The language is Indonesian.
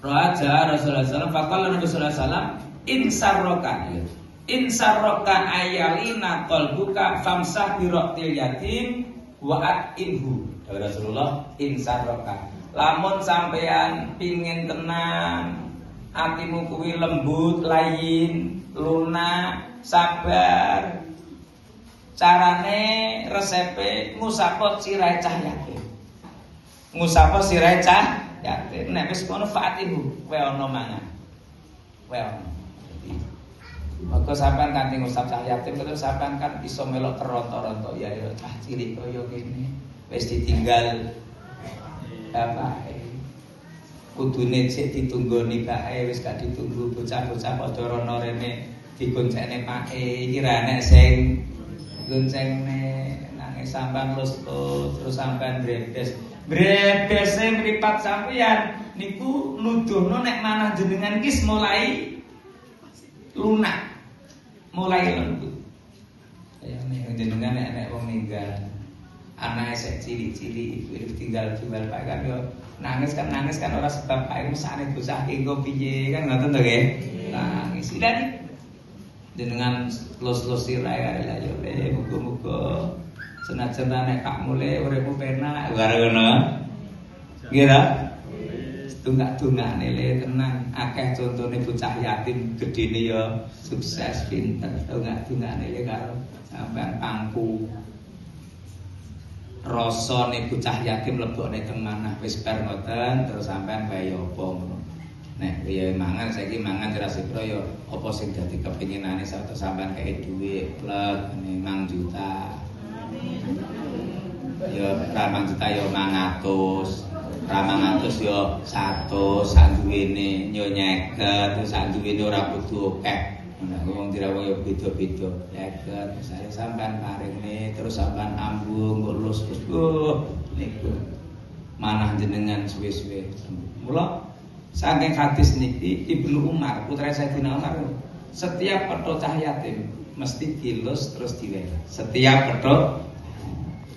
Raja Rasulullah SAW faqala Nabi sallallahu alaihi wasallam insarroka ayalina qalbuka famsah biraqtil yatim wa at'imhu. Rasulullah insarroka lamun sampean pingin tenang atimu kuwi lembut layin lunak sabar carane resepe ngusapot sirahe cah yatim ngusapot sirahe cah yatim nek wis kono fa'atihu wae ana mangan wae ana. Maka sampean kanthi ngusap cah yatim terus sampean kan iso melok teronto-ronto ya cah cilik kaya kene wis ditinggal bapake. Kudune sik ditunggoni bae wis gak ditunggu bocah-bocah padha rono rene digoncengne pake iki ra nek sing goncengne nangis sampean terus sampean brebese mripat sampean niku nuduhno nek manah jenengan iki mulai lunak mulai lembut ya nek jenengan nek wong ninggal anake sik cilik-cilik iku tinggal Pak kan yo nangis kan ora sebab ae mesane bocah engko piye kan ngoten to nggih nangis dan jenengan los-los sirahe ya yo muga-muga senajan nek kak mulai uripmu penak karo ngono. Nggih ta? Tunggak-tunggakne le tenang, akeh contone bocah yatim gedene ya sukses pinter. Tunggak-tunggakne le karo sampean pangku. Rasane bocah yatim lebokne teng manah wis bar ngoten terus sampean kaya apa ngono. Nek ya mangan saiki mangan ora sepro ya apa sing dadi kepinginane sampean kaya dhuwit plek 5 juta. Ya ramang juta ya 500 ya 100 sanduwene yo nyeket terus sanduwene ora kudu akeh nek wong dirawuh ya beda-beda nyeket saya sampean paringne terus sampean ambung kok lus niku manah jenengan suwe-suwe mula saking hadis niki Ibnu Umar putra Sayyidina Umar setiap pedho cah yatim mesti dilus terus diweeh setiap pedho